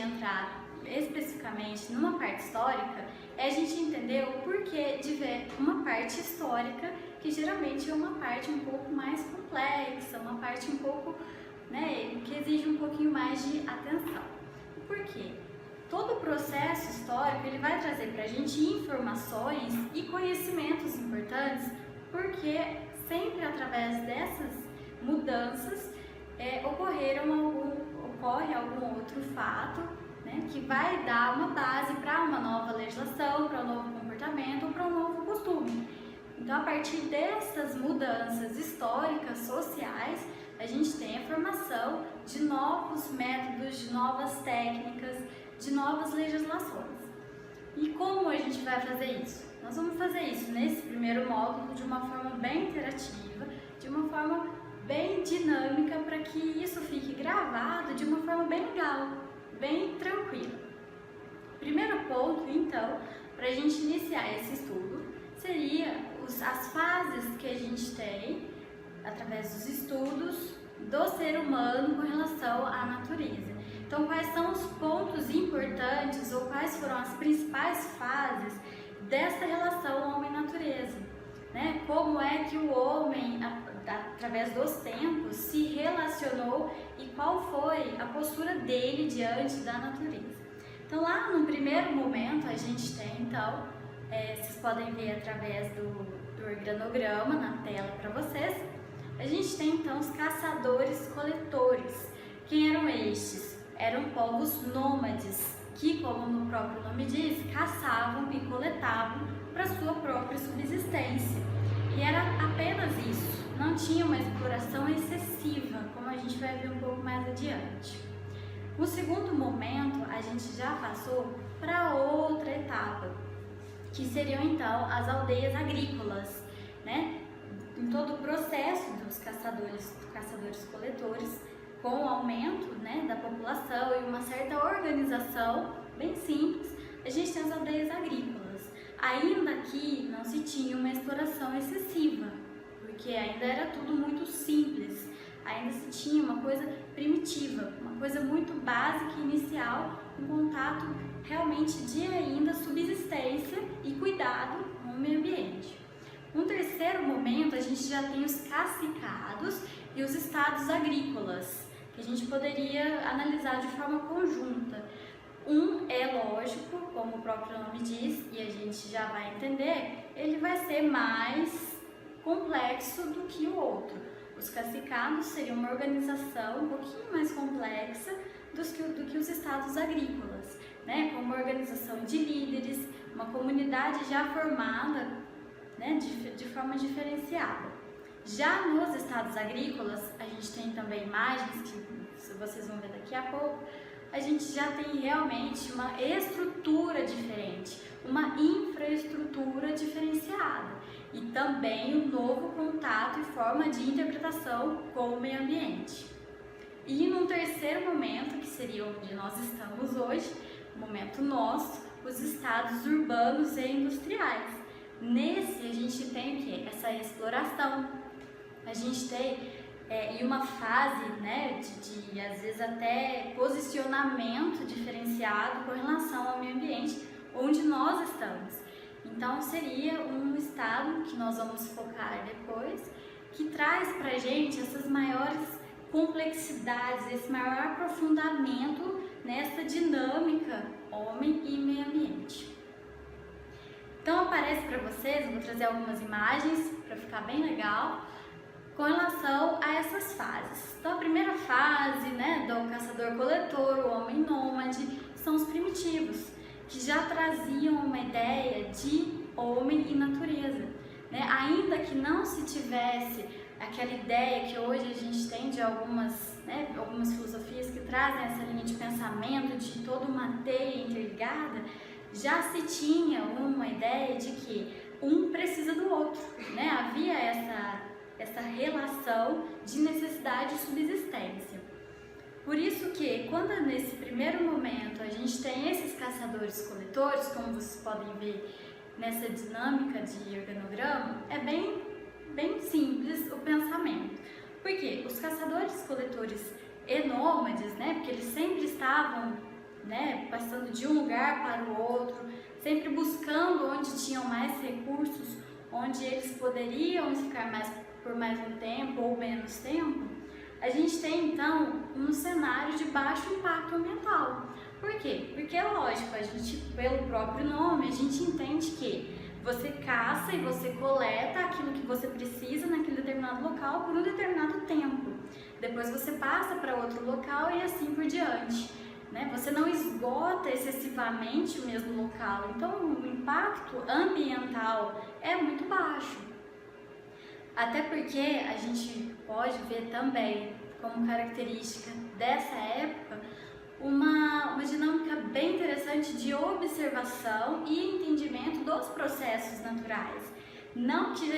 entrar especificamente numa parte histórica é a gente entender o porquê de ver uma parte histórica que geralmente é uma parte um pouco mais complexa, uma parte um pouco, que exige um pouquinho mais de atenção. Por quê? Todo o processo histórico ele vai trazer para a gente informações e conhecimentos importantes, porque sempre através dessas mudanças ocorre algum outro fato, que vai dar uma base para uma nova legislação, para um novo comportamento ou para um novo costume. Então, a partir dessas mudanças históricas, sociais, a gente tem a formação de novos métodos, de novas técnicas, de novas legislações. E como a gente vai fazer isso? Nós vamos fazer isso nesse primeiro módulo de uma forma bem interativa, de uma forma bem dinâmica, para que isso fique gravado de uma forma bem legal, bem tranquila. Primeiro ponto, então, para a gente iniciar esse estudo, seria as fases que a gente tem através dos estudos do ser humano com relação à natureza. Então, quais são os pontos importantes ou quais foram as principais fases dessa relação homem-natureza? Como é que o homem, através dos tempos, se relacionou e qual foi a postura dele diante da natureza? Então, lá no primeiro momento, a gente tem, então, vocês podem ver através do organograma na tela para vocês, a gente tem, então, os caçadores-coletores. Quem eram estes? Eram povos nômades, que, como no próprio nome diz, caçavam e coletavam para sua própria subsistência. E era apenas isso, não tinha uma exploração excessiva, como a gente vai ver um pouco mais adiante. No segundo momento, a gente já passou para outra etapa, que seriam então as aldeias agrícolas, Em todo o processo dos caçadores-coletores, com o aumento da população e uma certa organização bem simples, a gente tem as aldeias agrícolas. Ainda que não se tinha uma exploração excessiva, porque ainda era tudo muito simples, ainda se tinha uma coisa primitiva, uma coisa muito básica e inicial, um contato realmente de ainda subsistência e cuidado com o meio ambiente. No terceiro momento, a gente já tem os cacicados e os estados agrícolas, que a gente poderia analisar de forma conjunta. Um é lógico, como o próprio nome diz, e a gente já vai entender, ele vai ser mais complexo do que o outro. Os cacicados seriam uma organização um pouquinho mais complexa do que os estados agrícolas, com uma organização de líderes, uma comunidade já formada, de forma diferenciada. Já nos estados agrícolas, a gente tem também imagens que vocês vão ver daqui a pouco, a gente já tem realmente uma estrutura diferente, uma infraestrutura diferenciada e também um novo contato e forma de interpretação com o meio ambiente. E num terceiro momento, que seria onde nós estamos hoje, o momento nosso, os estados urbanos e industriais. Nesse a gente tem o quê? Essa exploração. A gente tem e uma fase de às vezes até posicionamento diferenciado com relação ao meio ambiente onde nós estamos. Então seria um estado que nós vamos focar depois, que traz pra gente essas maiores complexidades, esse maior aprofundamento nessa dinâmica homem e meio ambiente. Então aparece para vocês, eu vou trazer algumas imagens para ficar bem legal, com relação a essas fases. Então a primeira fase, do caçador-coletor, o homem nômade, são os primitivos, que já traziam uma ideia de homem e natureza, Ainda que não se tivesse aquela ideia que hoje a gente tem de algumas filosofias que trazem essa linha de pensamento de toda uma teia interligada, já se tinha uma ideia de que um precisa do outro, Havia essa relação de necessidade e subsistência. Por isso que, quando nesse primeiro momento a gente tem esses caçadores-coletores, como vocês podem ver nessa dinâmica de organograma, é bem simples o pensamento. Porque os caçadores-coletores e nômades, porque eles sempre estavam né, passando de um lugar para o outro, sempre buscando onde tinham mais recursos, onde eles poderiam ficar por mais um tempo ou menos tempo, a gente tem então um cenário de baixo impacto ambiental. Por quê? Porque é lógico, a gente, pelo próprio nome, a gente entende que você caça e você coleta aquilo que você precisa naquele determinado local por um determinado tempo. Depois você passa para outro local e assim por diante, né? Você não esgota excessivamente o mesmo local, então o impacto ambiental é muito baixo. Até porque a gente pode ver também como característica dessa época uma dinâmica bem interessante de observação e entendimento dos processos naturais. Não que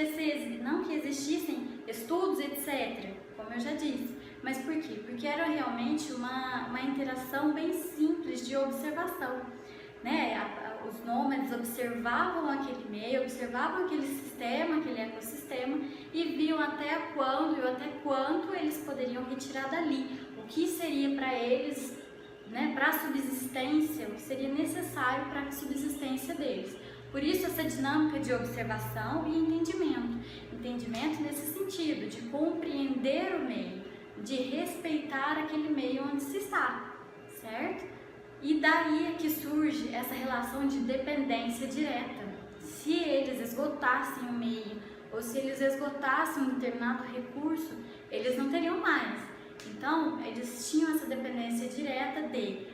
existissem estudos, etc., como eu já disse, mas por quê? Porque era realmente uma interação bem simples de observação, né? Os nômades observavam aquele meio, observavam aquele sistema, aquele ecossistema e viam até quando e até quanto eles poderiam retirar dali, o que seria para eles, né, para a subsistência, o que seria necessário para a subsistência deles. Por isso essa dinâmica de observação e entendimento. Entendimento nesse sentido, de compreender o meio, de respeitar aquele meio onde se está, certo? E daí é que surge essa relação de dependência direta. Se eles esgotassem o meio, ou se eles esgotassem um determinado recurso, eles não teriam mais. Então, eles tinham essa dependência direta de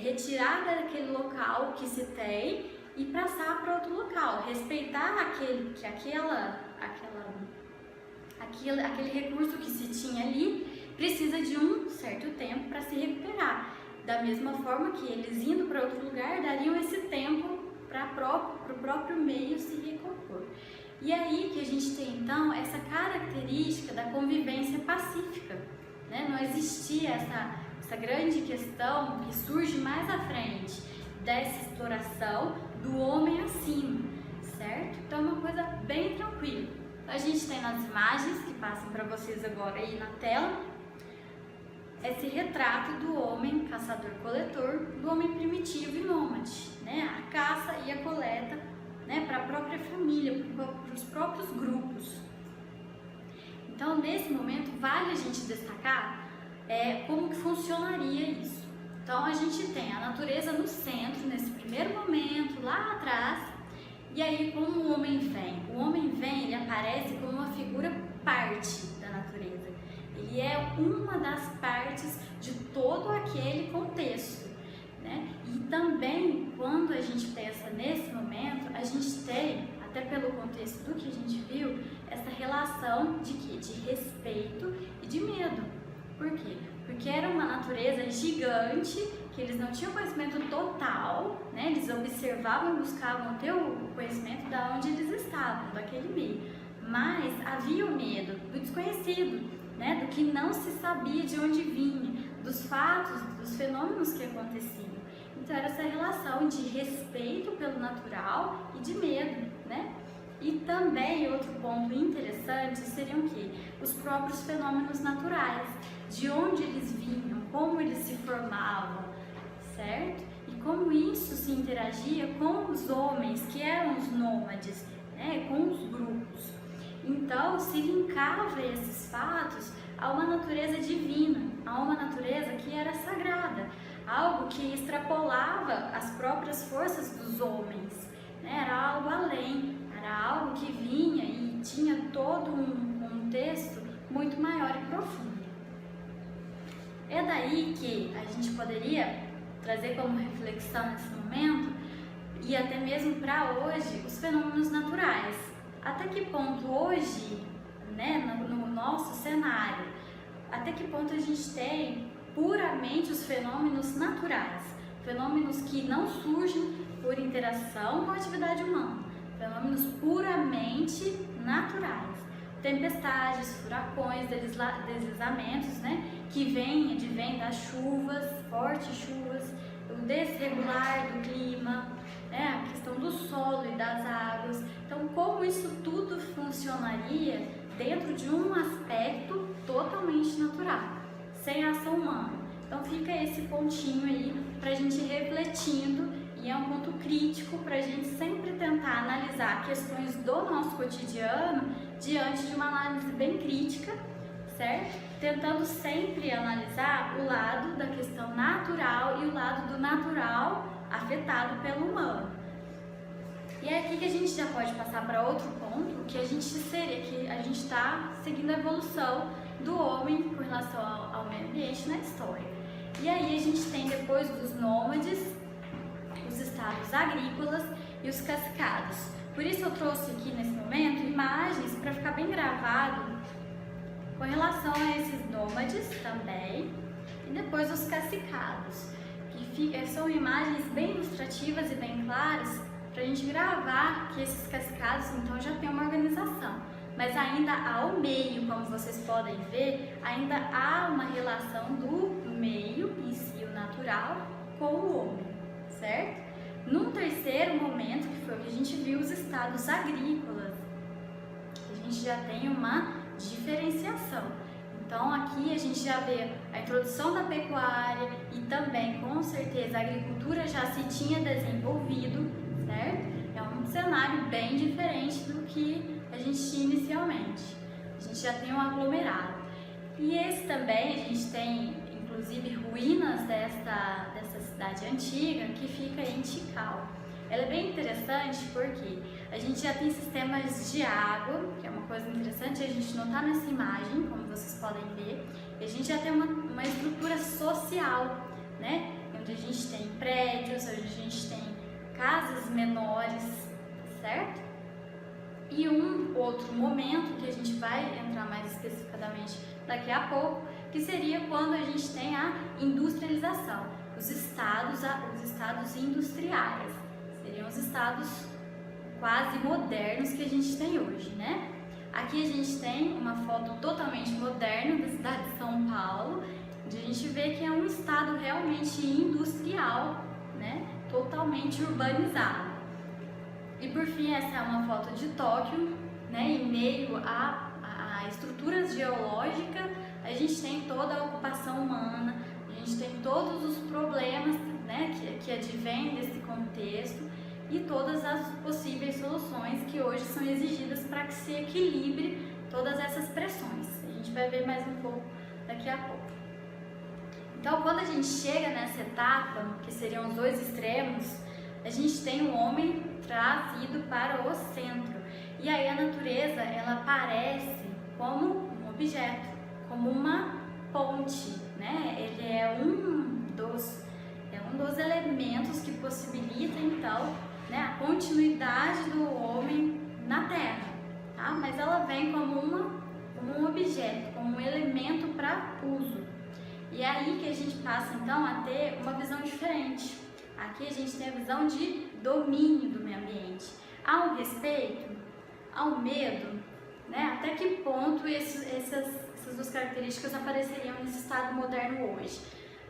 retirar daquele local que se tem e passar para outro local, respeitar aquele recurso que se tinha ali, precisa de um certo tempo para se recuperar. Da mesma forma que eles indo para outro lugar dariam esse tempo para o próprio meio se recompor. E aí que a gente tem então essa característica da convivência pacífica, né? Não existia essa grande questão que surge mais à frente dessa exploração do homem acima, certo? Então é uma coisa bem tranquila. A gente tem nas imagens que passam para vocês agora aí na tela esse retrato do homem caçador-coletor, do homem primitivo e nômade, né? A caça e a coleta, né, para a própria família, para os próprios grupos. Então, nesse momento, vale a gente destacar como que funcionaria isso. Então, a gente tem a natureza no centro, nesse primeiro momento, lá atrás, e aí como o homem vem? O homem vem, ele aparece como uma figura parte da natureza. Ele é uma das partes de todo aquele contexto, né? E também, quando a gente pensa nesse momento, a gente tem, até pelo contexto do que a gente viu, essa relação de quê? De respeito e de medo. Por quê? Porque era uma natureza gigante, que eles não tinham conhecimento total, né? Eles observavam e buscavam ter o conhecimento de onde eles estavam, daquele meio. Mas havia o medo do desconhecido, né? Do que não se sabia de onde vinha, dos fatos, dos fenômenos que aconteciam. Então era essa relação de respeito pelo natural e de medo, né? E também outro ponto interessante seriam o quê? Os próprios fenômenos naturais, de onde eles vinham, como eles se formavam, certo? E como isso se interagia com os homens que eram os nômades, né? Com os grupos. Então se linkava esses fatos a uma natureza divina, a uma natureza que era sagrada, algo que extrapolava as próprias forças dos homens, né? Era algo além, era algo que vinha e tinha todo um contexto muito maior e profundo. É daí que a gente poderia trazer como reflexão nesse momento, e até mesmo para hoje, os fenômenos naturais. Até que ponto hoje, né, no nosso cenário, até que ponto a gente tem puramente os fenômenos naturais, fenômenos que não surgem por interação com a atividade humana, fenômenos puramente naturais, tempestades, furacões, deslizamentos, né, que advêm das chuvas, fortes chuvas, o desregular do clima, né, a questão do solo e das águas. Então, como isso tudo funcionaria dentro de um aspecto totalmente natural, sem ação humana. Então fica esse pontinho aí para a gente ir refletindo, e é um ponto crítico para a gente sempre tentar analisar questões do nosso cotidiano diante de uma análise bem crítica, certo? Tentando sempre analisar o lado da questão natural e o lado do natural afetado pelo humano. E é aqui que a gente já pode passar para outro ponto, que a gente está seguindo a evolução do homem com relação ao meio ambiente na história. E aí a gente tem, depois dos nômades, os estados agrícolas e os cacicados. Por isso eu trouxe aqui nesse momento imagens para ficar bem gravado com relação a esses nômades também, e depois os cacicados, que são imagens bem ilustrativas e bem claras para a gente gravar que esses cacicados então já tem uma organização, mas ainda ao meio, como vocês podem ver, ainda há uma relação do meio em si, o natural, com o homem, certo? Num terceiro momento, que foi o que a gente viu, os estados agrícolas, a gente já tem uma diferenciação. Então aqui a gente já vê a introdução da pecuária e também, com certeza, a agricultura já se tinha desenvolvido, certo? É um cenário bem diferente do que a gente tinha inicialmente. A gente já tem um aglomerado. E esse também, a gente tem inclusive ruínas dessa cidade antiga que fica em Tikal. Ela é bem interessante porque a gente já tem sistemas de água, que é uma coisa interessante a gente notar nessa imagem, como vocês podem ver. E a gente já tem uma estrutura social, né? Onde a gente tem prédios, onde a gente tem casas menores, certo? E um outro momento que a gente vai entrar mais especificadamente daqui a pouco, que seria quando a gente tem a industrialização, os estados industriais, seriam os estados quase modernos que a gente tem hoje, né? Aqui a gente tem uma foto totalmente moderna da cidade de São Paulo, onde a gente vê que é um estado realmente industrial, né? Totalmente urbanizado. E por fim, essa é uma foto de Tóquio, né? Em meio a estruturas geológicas, a gente tem toda a ocupação humana, a gente tem todos os problemas, né, que advêm desse contexto e todas as possíveis soluções que hoje são exigidas para que se equilibre todas essas pressões. A gente vai ver mais um pouco daqui a pouco. Então, quando a gente chega nessa etapa, que seriam os dois extremos, a gente tem o homem trazido para o centro. E aí a natureza, ela aparece como um objeto, como uma ponte, né? Ele é um dos elementos que possibilita, então, né, a continuidade do homem na Terra, tá? Mas ela vem como um objeto, como um elemento para uso. E é aí que a gente passa, então, a ter uma visão diferente. Aqui a gente tem a visão de domínio do meio ambiente. Há um respeito, há um medo, né? Até que ponto essas duas características apareceriam nesse estado moderno hoje?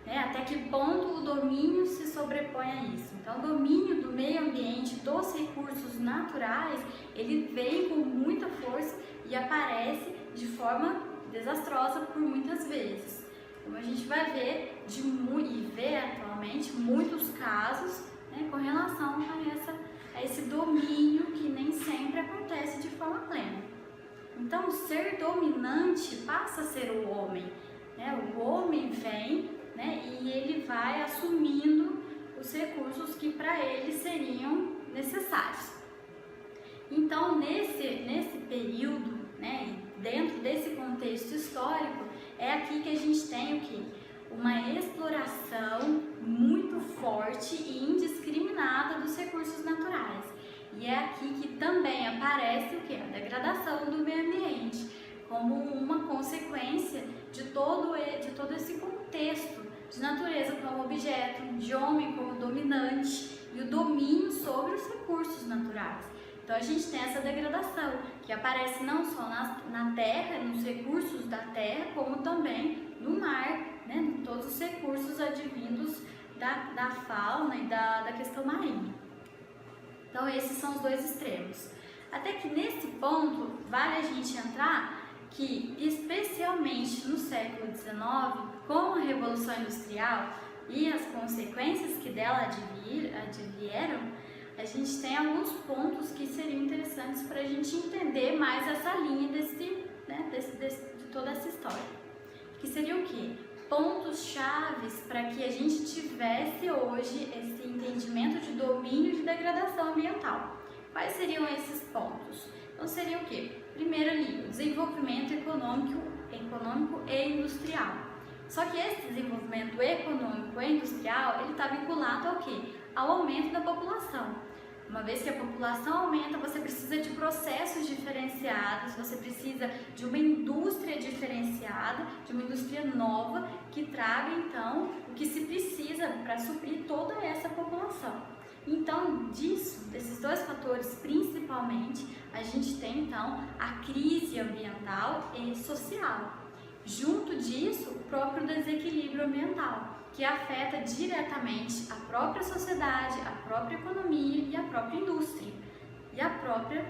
Né? Até que ponto o domínio se sobrepõe a isso? Então, o domínio do meio ambiente, dos recursos naturais, ele vem com muita força e aparece de forma desastrosa por muitas vezes. Como a gente vai ver e vê atualmente muitos casos, né, com relação a esse domínio que nem sempre acontece de forma plena. Então, o ser dominante passa a ser o homem, né? O homem vem, né, e ele vai assumindo os recursos que para ele seriam necessários. Então, nesse período, né, dentro desse contexto histórico, é aqui que a gente tem o quê? Uma exploração muito forte e indiscriminada dos recursos naturais. E é aqui que também aparece o quê? A degradação do meio ambiente, como uma consequência de todo esse contexto de natureza como objeto, de homem como dominante e o domínio sobre os recursos naturais. Então a gente tem essa degradação que aparece não só na terra, nos recursos da terra, como também no mar, né? Todos os recursos advindos da fauna e da questão marinha. Então esses são os dois extremos. Até que nesse ponto vale a gente entrar que, especialmente no século XIX, com a Revolução Industrial e as consequências que dela advieram, a gente tem alguns pontos que seriam interessantes para a gente entender mais essa linha de toda essa história. Que seriam o quê? Pontos chaves para que a gente tivesse hoje esse entendimento de domínio e de degradação ambiental. Quais seriam esses pontos? Então seria o quê? Primeiro ali, o desenvolvimento econômico e industrial. Só que esse desenvolvimento econômico e industrial, ele está vinculado ao quê? Ao aumento da população. Uma vez que a população aumenta, você precisa de processos diferenciados, você precisa de uma indústria diferenciada, de uma indústria nova que traga então o que se precisa para suprir toda essa população. Então, desses dois fatores principalmente, a gente tem então a crise ambiental e social. Junto disso, o próprio desequilíbrio ambiental, que afeta diretamente a própria sociedade, a própria economia e a própria indústria e a própria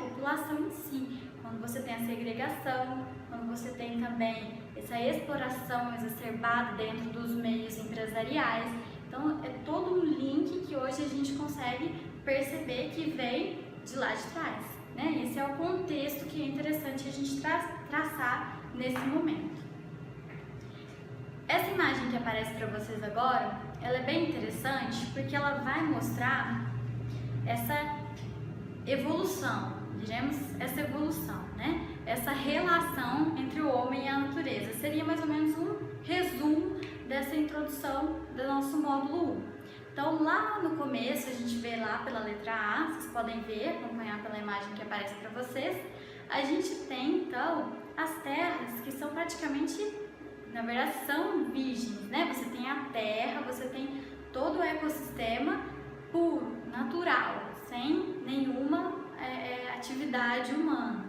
população em si. Quando você tem a segregação, quando você tem também essa exploração exacerbada dentro dos meios empresariais. Então, é todo um link que hoje a gente consegue perceber que vem de lá de trás. Esse é o contexto que é interessante a gente traçar nesse momento. Essa imagem que aparece para vocês agora, ela é bem interessante porque ela vai mostrar essa evolução, diremos essa evolução, essa relação entre o homem e a natureza. Seria mais ou menos um resumo dessa introdução do nosso módulo 1. Então, lá no começo, a gente vê lá pela letra A, vocês podem ver, acompanhar pela imagem que aparece para vocês, a gente tem, então, as terras que são praticamente, na verdade, são virgens, Você tem a terra, você tem todo o ecossistema puro, natural, sem nenhuma atividade humana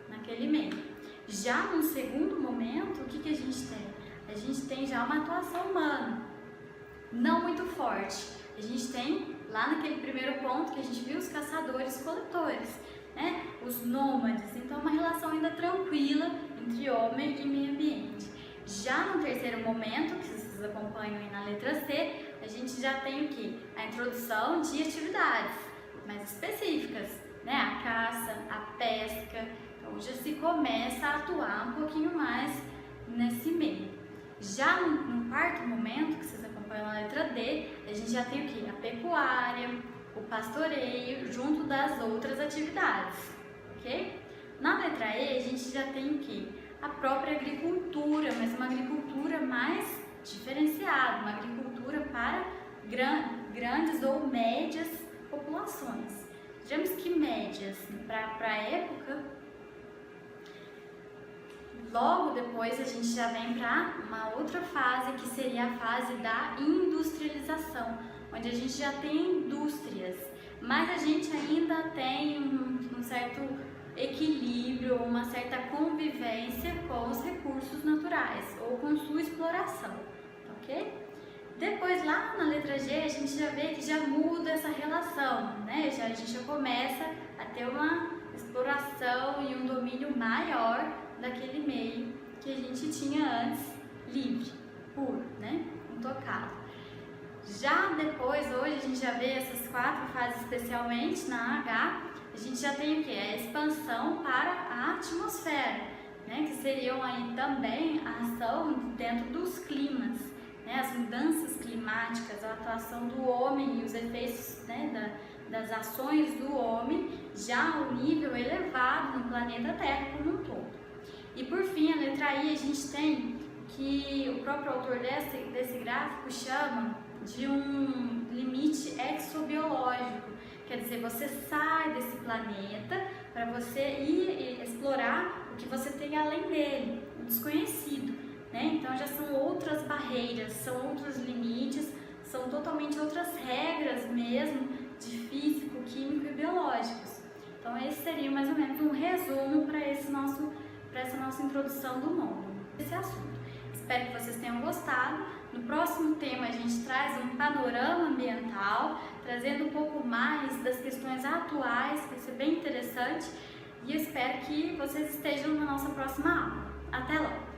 naquele meio. Já no segundo momento, o que a gente tem? A gente tem já uma atuação humana, não muito forte. A gente tem, lá naquele primeiro ponto que a gente viu, os caçadores-coletores, os nômades. Então, uma relação ainda tranquila entre homem e meio ambiente. Já no terceiro momento, que vocês acompanham aí na letra C, a gente já tem o quê? A introdução de atividades mais específicas, A caça, a pesca. Então, já se começa a atuar um pouquinho mais nesse meio. Já no quarto momento, que vocês acompanham na letra D, a gente já tem o quê? A pecuária, o pastoreio, junto das outras atividades, ok? Na letra E, a gente já tem o quê? A própria agricultura, mas uma agricultura mais diferenciada, uma agricultura para grandes ou médias populações. Digamos que médias, para a época. Logo depois a gente já vem para uma outra fase, que seria a fase da industrialização, onde a gente já tem indústrias, mas a gente ainda tem um certo equilíbrio, uma certa convivência com os recursos naturais ou com sua exploração, ok? Depois, lá na letra G, a gente já vê que já muda essa relação, a gente já começa a ter uma exploração e um domínio maior daquele meio que a gente tinha antes livre, puro, intocado. Já depois, hoje, a gente já vê essas quatro fases, especialmente na H, a gente já tem o que? A expansão para a atmosfera, que seriam aí também a ação dentro dos climas, as mudanças climáticas, a atuação do homem e os efeitos das ações do homem já ao nível elevado no planeta Terra como um todo. E por fim, a letra I, a gente tem que o próprio autor desse gráfico chama de um limite exobiológico. Quer dizer, você sai desse planeta para você ir explorar o que você tem além dele, o desconhecido, Então já são outras barreiras, são outros limites, são totalmente outras regras mesmo de físico, químico e biológicos. Então esse seria mais ou menos um resumo para essa nossa introdução do módulo, esse assunto. Espero que vocês tenham gostado. No próximo tema a gente traz um panorama ambiental, trazendo um pouco mais das questões atuais, que vai ser bem interessante. e eu espero que vocês estejam na nossa próxima aula. Até lá!